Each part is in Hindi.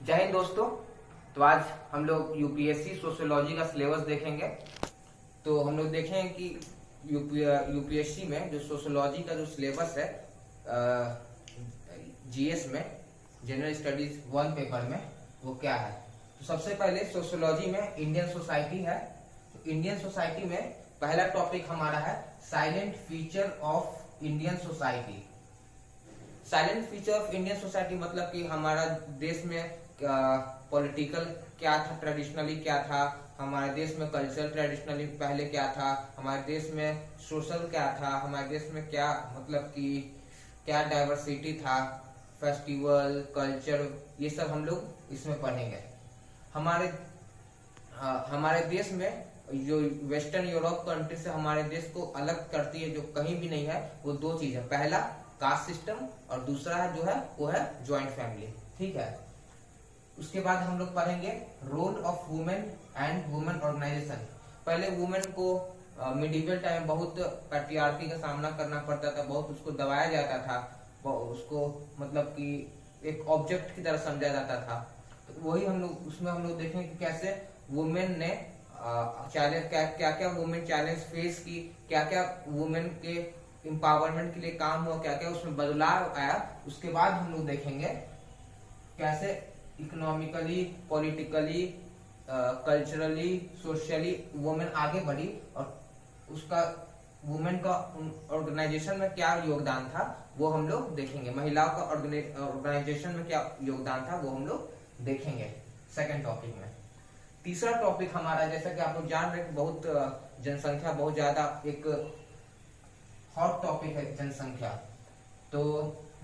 जय हिंद दोस्तों। तो आज हम लोग यूपीएससी सोशियोलॉजी का सिलेबस देखेंगे। तो हम लोग देखेंगे कि यूपीएससी में जो सोशियोलॉजी का जो सिलेबस है जीएस में, जनरल स्टडीज वन पेपर में, वो क्या है। तो सबसे पहले सोशियोलॉजी में इंडियन सोसाइटी है। तो इंडियन सोसाइटी में पहला टॉपिक हमारा है silent feature of Indian society. Silent feature of Indian society मतलब कि हमारा देश में पॉलिटिकल क्या था, ट्रेडिशनली क्या था, हमारे देश में कल्चर ट्रेडिशनली पहले क्या था, हमारे देश में सोशल क्या था, हमारे देश में क्या मतलब कि क्या डाइवर्सिटी था, फेस्टिवल कल्चर, ये सब हम लोग इसमें पढ़ेंगे। हमारे देश में जो वेस्टर्न यूरोप कंट्री से हमारे देश को अलग करती है, जो कहीं भी नहीं है, वो दो चीज है। पहला कास्ट सिस्टम और दूसरा जो है वो है ज्वाइंट फैमिली। ठीक है। उसके बाद हम लोग पढ़ेंगे role of women and women organisation. पहले वुमेन को मिडिवल टाइम बहुत पैट्रियार्की का सामना करना पड़ता था, बहुत उसको दबाया जाता था, उसको मतलब कि एक ऑब्जेक्ट की तरह समझा जाता था। तो वही हम लोग उसमें हम लोग देखेंगे कि कैसे वुमेन ने चैलेंज क्या क्या वुमेन चैलेंज फेस की, क्या क्या वुमेन के एम्पावरमेंट के लिए काम हुआ, क्या क्या उसमें बदलाव आया। उसके बाद हम लोग देखेंगे कैसे economically, politically, culturally, socially women आगे बढ़ी और उसका वुमेन का ऑर्गेनाइजेशन में क्या योगदान था वो हम लोग देखेंगे। महिलाओं का ऑर्गेनाइजेशन में क्या योगदान था वो हम लोग देखेंगे सेकंड टॉपिक में। तीसरा टॉपिक हमारा, जैसा कि आप लोग जान रहे हैं, बहुत जनसंख्या बहुत ज्यादा एक हॉट टॉपिक है जनसंख्या। तो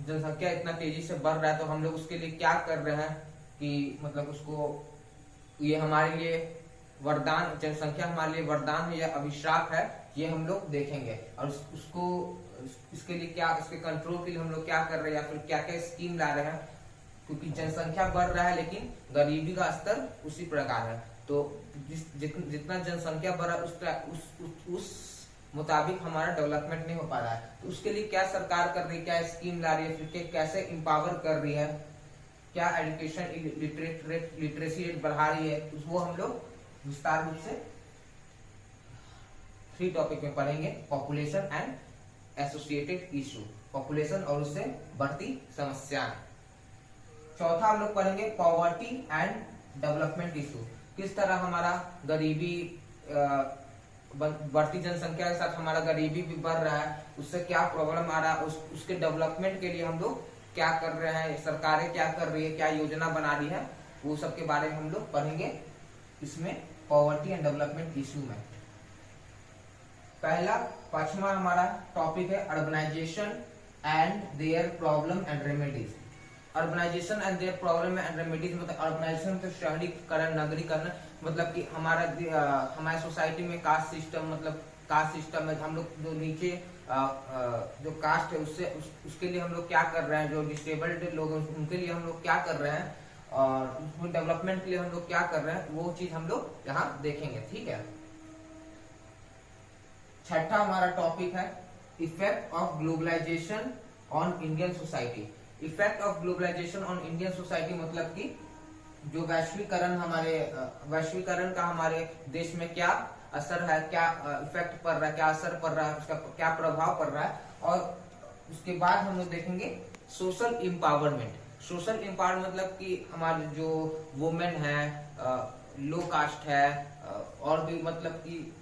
जनसंख्या इतना तेजी से बढ़ रहा है, तो हम लोग उसके लिए क्या कर रहे हैं कि मतलब उसको, ये हमारे लिए वरदान, जनसंख्या हमारे लिए वरदान है या अभिशाप है, ये हम लोग देखेंगे। और उसको इसके लिए क्या, इसके कंट्रोल के लिए हम लोग क्या कर रहे हैं या फिर क्या क्या स्कीम ला रहे हैं, क्योंकि जनसंख्या बढ़ रहा है लेकिन गरीबी का स्तर उसी प्रकार है। तो जितना जनसंख्या बढ़ा उस मुताबिक हमारा डेवलपमेंट नहीं हो पा रहा है। तो उसके लिए क्या सरकार कर रही है, क्या स्कीम ला रही है, फिर कैसे एम्पावर कर रही है, क्या एजुकेशन लिटरेसी रेट बढ़ा रही है, वो हम लोग विस्तार रूप से 3 टॉपिक में पढ़ेंगे। Population and associated issue, population और उससे बढ़ती समस्याएं। चौथा हम लोग पढ़ेंगे पॉवर्टी एंड डेवलपमेंट इशू, किस तरह हमारा गरीबी, बढ़ती जनसंख्या के साथ हमारा गरीबी भी बढ़ रहा है, उससे क्या प्रॉब्लम आ रहा है, उसके डेवलपमेंट के लिए हम लोग क्या कर रहे हैं, सरकारें क्या कर रही है, क्या योजना बना रही है, वो सब के बारे में हम लोग पढ़ेंगे इसमें पॉवर्टी एंड डेवलपमेंट इशू में। पांचवा हमारा टॉपिक है urbanisation and their problem and remedies. Urbanisation and their problem and remedies मतलब अर्बनाइजेशन तो शहरीकरण, नगरीकरण, मतलब कि हमारे सोसाइटी में कास्ट सिस्टम, मतलब कास्ट सिस्टम में हम लोग जो नीचे जो कास्ट है उसके लिए हम लोग क्या कर रहे हैं, जो डिसेबल्ड लोग हैं उनके लिए हम लोग क्या कर रहे हैं, और डेवलपमेंट के लिए हम लोग क्या कर रहे हैं, वो चीज हम लोग यहाँ देखेंगे। ठीक है। छठा हमारा टॉपिक है effect of globalisation on Indian society. Effect of globalisation on Indian society मतलब कि जो वैश्वीकरण का हमारे देश में क्या असर है, क्या इफेक्ट पड़ रहा है, क्या असर पड़ रहा है, उसका क्या प्रभाव पड़ रहा है। और उसके बाद हम लोग देखेंगे सोशल एम्पावरमेंट। सोशल एम्पावरमेंट मतलब कि हमारे जो वुमेन है, लो कास्ट है, और भी मतलब कि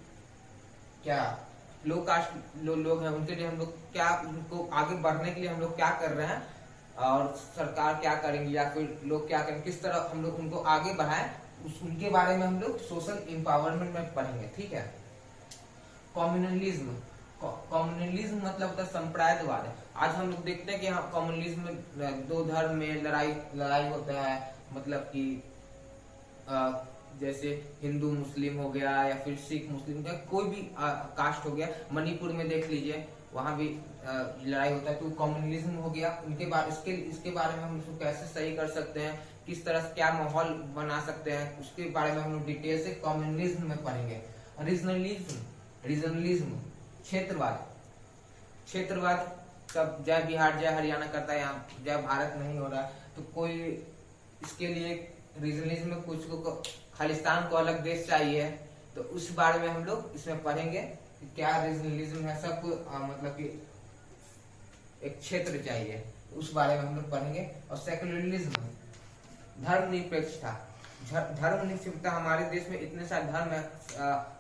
क्या लो कास्ट लोग हैं, उनके लिए हम लोग क्या, उनको आगे बढ़ने के लिए हम लोग क्या कर रहे हैं, और सरकार क्या करेंगी या फिर लोग क्या करेंगे, किस तरह हम लोग उनको आगे बढ़ाएं, उनके बारे में हम लोग सोशल एम्पावरमेंट में पढ़ेंगे। ठीक है। कम्युनलिज्म, कम्युनलिज्म मतलब होता है संप्रदायवाद। आज हम लोग देखते हैं कि हाँ, कम्युनलिज्म में दो धर्म में लड़ाई होता है, मतलब कि जैसे हिंदू मुस्लिम हो गया या फिर सिख मुस्लिम का कोई भी कास्ट हो गया। मणिपुर में देख लीजिए, वहां भी लड़ाई होता है। तो कम्युनलिज्म हो गया, उनके बारे इसके बारे में हम उसको कैसे सही कर सकते हैं, किस तरह से क्या माहौल बना सकते हैं, उसके बारे में हम लोग डिटेल से कम्युनलिज्म में पढ़ेंगे। रीजनलिज्म क्षेत्रवाद, क्षेत्रवाद सब जय बिहार जय हरियाणा करता है, यहाँ जय भारत नहीं हो रहा। तो कोई इसके लिए रीजनलिज्म में कुछ को खालिस्तान को अलग देश चाहिए, तो उस बारे में हम लोग इसमें पढ़ेंगे कि क्या रीजनलिज्म है, सबको मतलब कि एक क्षेत्र चाहिए, तो उस बारे में हम लोग पढ़ेंगे। और सेकुलरिज्म, धर्मनिरपेक्षता। धर्मनिरपेक्षता, हमारे देश में इतने सारे धर्म है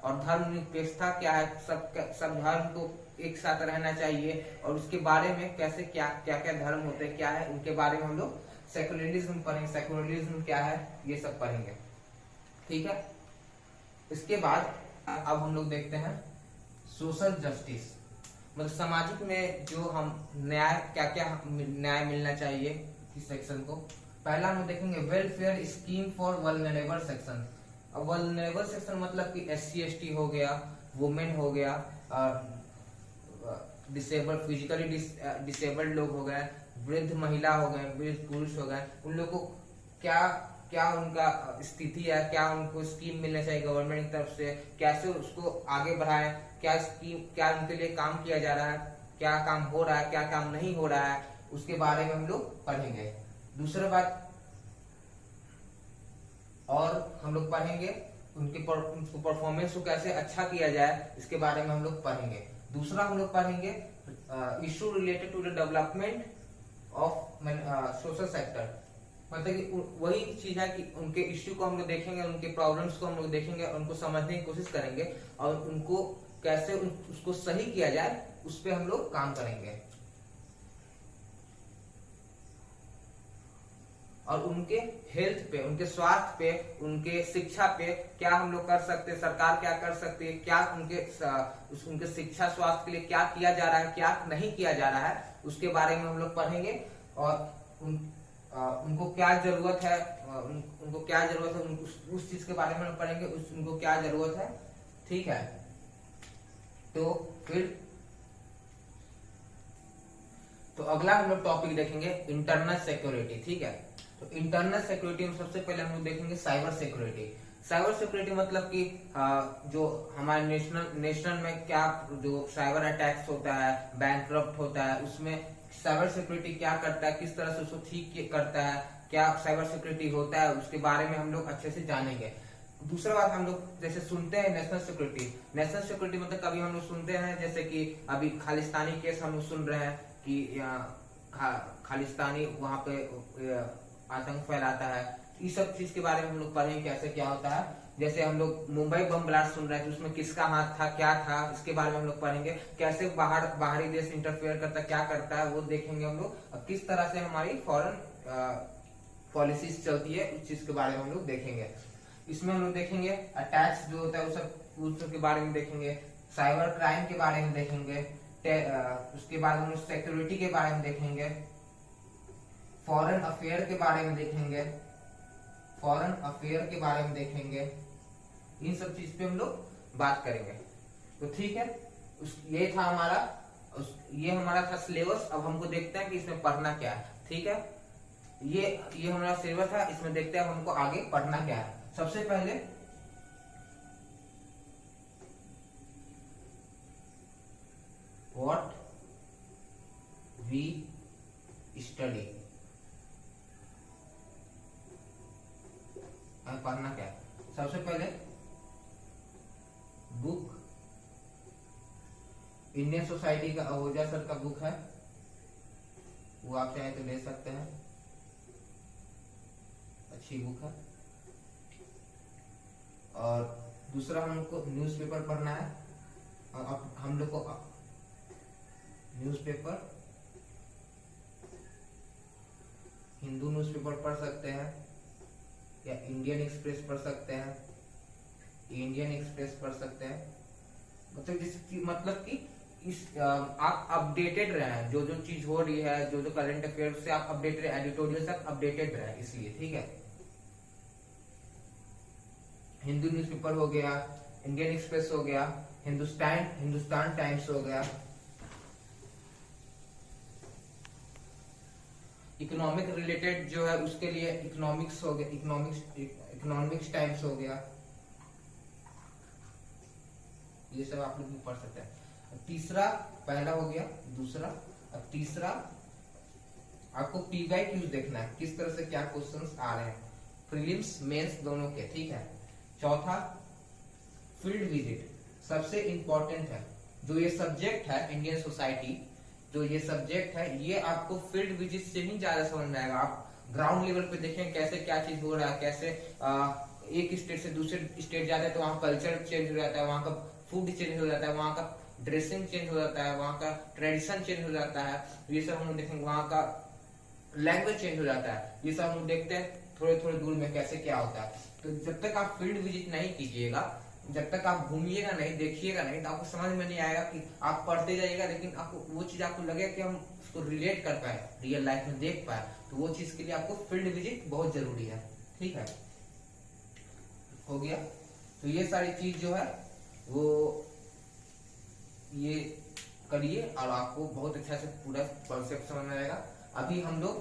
और धर्मनिरपेक्षता क्या है, सब धर्म को एक साथ रहना चाहिए और उसके बारे में कैसे क्या क्या क्या धर्म होते हैं, क्या है, उनके बारे में हम लोग सेकुलरिज्म पढ़ेंगे। सेकुलरिज्म क्या है ये सब पढ़ेंगे, ठीक है। इसके बाद अब हम लोग देखते हैं सोशल जस्टिस, मतलब सामाजिक में जो हम न्याय, क्या क्या न्याय मिलना चाहिए इस सेक्शन को। पहला हम देखेंगे welfare scheme for vulnerable section. अब वल्नरेबल सेक्शन मतलब कि SC/ST हो गया, वुमेन हो गया, डिसेबल्ड, फिजिकली डिसेबल्ड लोग हो गए, वृद्ध महिला हो गए, वृद्ध पुरुष हो गए, उन लोग को क्या क्या उनका स्थिति है, क्या उनको स्कीम मिलना चाहिए गवर्नमेंट की तरफ से, कैसे उसको आगे बढ़ाए, क्या स्कीम, क्या उनके लिए काम किया जा रहा है, क्या काम हो रहा है, क्या काम नहीं हो रहा है, उसके बारे में हम लोग पढ़ेंगे। दूसरा बात, और हम लोग पढ़ेंगे उनके परफॉर्मेंस को कैसे अच्छा किया जाए, इसके बारे में हम लोग पढ़ेंगे। दूसरा हम लोग पढ़ेंगे issue related to the development of social sector, मतलब कि वही चीज है कि उनके इश्यू को हम लोग देखेंगे, उनके प्रॉब्लम्स को हम लोग देखेंगे, उनको समझने की कोशिश करेंगे और उनको कैसे उसको सही किया जाए उस पर हम लोग काम करेंगे। और उनके हेल्थ पे, उनके स्वास्थ्य पे, उनके शिक्षा पे क्या हम लोग कर सकते हैं, सरकार क्या कर सकती है, क्या उनके शिक्षा स्वास्थ्य के लिए क्या किया जा रहा है, क्या नहीं किया जा रहा है, उसके बारे में हम लोग पढ़ेंगे। और उनको क्या जरूरत है, उनको क्या जरूरत है, उस चीज के बारे में हम पढ़ेंगे, उनको क्या जरूरत है, ठीक है। तो अगला हम लोग टॉपिक देखेंगे इंटरनल सिक्योरिटी, ठीक है। तो इंटरनल सिक्योरिटी में सबसे पहले हम लोग देखेंगे साइबर सिक्योरिटी। साइबर सिक्योरिटी मतलब कि जो हमारे नेशनल में क्या जो साइबर अटैक्स होता है, बैंकरप्ट होता है, उसमें साइबर सिक्योरिटी क्या करता है, किस तरह से उसको ठीक करता है, क्या साइबर सिक्योरिटी होता है, उसके बारे में हम लोग अच्छे से जानेंगे। दूसरा बात, हम लोग जैसे सुनते हैं नेशनल सिक्योरिटी, नेशनल सिक्योरिटी मतलब कभी हम लोग सुनते हैं जैसे कि अभी खालिस्तानी केस हम लोग सुन रहे हैं कि खालिस्तानी वहां पे आतंक फैलाता है, इस सब चीज के बारे में हम लोग पढ़ेंगे कैसे क्या होता है। जैसे हम लोग मुंबई बम ब्लास्ट सुन रहे हैं, तो उसमें किसका हाथ था, क्या था, इसके बारे में हम लोग पढ़ेंगे। कैसे बाहरी देश इंटरफेयर करता है, क्या करता है, वो देखेंगे हम लोग। और किस तरह से हमारी फॉरेन पॉलिसीज चलती है, उस चीज के बारे में हम लोग देखेंगे। इसमें हम लोग देखेंगे अटैक्स जो होता है उस सब के बारे में देखेंगे, साइबर क्राइम के बारे में देखेंगे, उसके बाद हम लोग सिक्योरिटी के बारे में देखेंगे, फॉरेन अफेयर के बारे में देखेंगे, फॉरेन अफेयर के बारे में देखेंगे, इन सब चीज पे हम लोग बात करेंगे। तो ठीक है, ये था हमारा था सिलेबस। अब हमको देखते हैं कि इसमें पढ़ना क्या है, ठीक है। ये हमारा सिलेबस है, इसमें देखते हैं हमको आगे पढ़ना क्या है। सबसे पहले व्हाट वी स्टडी, पढ़ना क्या है। सबसे पहले बुक, इंडियन सोसाइटी का आहूजा सर का बुक है, वो आप चाहे तो ले सकते हैं, अच्छी बुक है। और दूसरा हमको न्यूज़पेपर पढ़ना है, अब हम लोग को न्यूज़पेपर, हिंदू न्यूज़पेपर पढ़ सकते हैं या इंडियन एक्सप्रेस पढ़ सकते हैं, इंडियन एक्सप्रेस पढ़ सकते हैं। मतलब कि इस आप अपडेटेड रहे, जो जो चीज हो रही है, जो जो करंट अफेयर से आप अपडेटेड, एडिटोरियल से आप अपडेटेड रहे, इसलिए ठीक है। हिंदू न्यूज़पेपर हो गया, इंडियन एक्सप्रेस हो गया, हिंदुस्तान टाइम्स हो गया, इकोनॉमिक रिलेटेड जो है उसके लिए इकोनॉमिक्स हो गया, इकोनॉमिक्स टाइम्स हो गया, ये सब आप लोग पढ़ सकते हैं। तीसरा, पहला हो गया, दूसरा, अब तीसरा आपको पीवाई क्यूज देखना है, किस तरह से क्या क्वेश्चंस आ रहे हैं, प्रीलिम्स मेंस दोनों के, ठीक है। चौथा फील्ड विजिट, सबसे इंपॉर्टेंट है। जो ये सब्जेक्ट है इंडियन सोसाइटी, जो ये सब्जेक्ट है, ये आपको फील्ड विजिट से ही ज्यादा समझ में आएगा। आप ग्राउंड लेवल पे देखें कैसे क्या चीज हो रहा है, कैसे एक स्टेट से दूसरे स्टेट जाते हैं तो वहाँ कल्चर चेंज हो जाता है, वहाँ का फूड चेंज हो जाता है, वहाँ का ड्रेसिंग चेंज हो जाता है, वहाँ का ट्रेडिशन चेंज हो जाता है, ये सब हम देखेंगे। वहाँ का लैंग्वेज चेंज हो जाता है, ये सब हम देखते हैं थोड़े थोड़े दूर में कैसे क्या होता है। तो जब तक आप फील्ड विजिट नहीं कीजिएगा, जब तक आप घूमिएगा नहीं, देखिएगा नहीं, तो आपको समझ में नहीं आएगा। कि आप पढ़ते जाइएगा लेकिन आपको वो चीज आपको लगेगा कि हम उसको रिलेट कर पाए, रियल लाइफ में देख पाए, तो वो चीज के लिए आपको फील्ड विजिट बहुत जरूरी है, ठीक है। हो गया। तो ये सारी चीज जो है वो ये करिए और आपको बहुत अच्छा से पूरा कॉन्सेप्ट समझ में आएगा। अभी हम लोग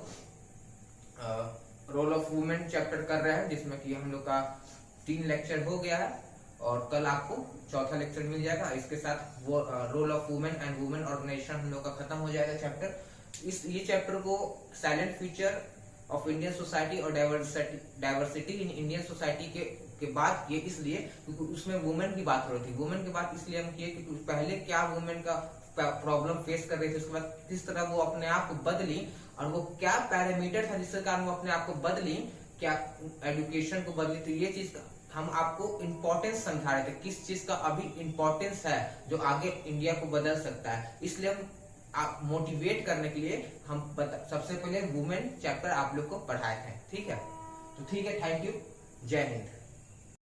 रोल ऑफ वुमेन चैप्टर कर रहे हैं, जिसमें कि हम लोग का 3 लेक्चर हो गया है और कल आपको चौथा लेक्चर मिल जाएगा। इसके साथ वो role of women and women organisation हम लोग का खत्म हो जाएगा चैप्टर। ये चैप्टर को silent future of Indian society और डाइवर्सिटी इन इंडियन सोसाइटी के बाद ये इसलिए क्योंकि उसमें वुमेन की बात हो रही थी। वुमेन की बात इसलिए हम किए क्योंकि पहले क्या वुमेन का प्रॉब्लम फेस कर रही थी, उसके बाद किस तरह वो अपने आप को बदली और वो क्या पैरामीटर था जिसके कारण वो अपने आप को बदली, क्या एजुकेशन को बदली। तो ये चीज हम आपको इम्पोर्टेंस समझा रहे थे, किस चीज का अभी इम्पोर्टेंस है जो आगे इंडिया को बदल सकता है। इसलिए हम आप मोटिवेट करने के लिए हम सबसे पहले वुमेन चैप्टर आप लोग को पढ़ाए थे, ठीक है। तो ठीक है, थैंक यू, जय हिंद।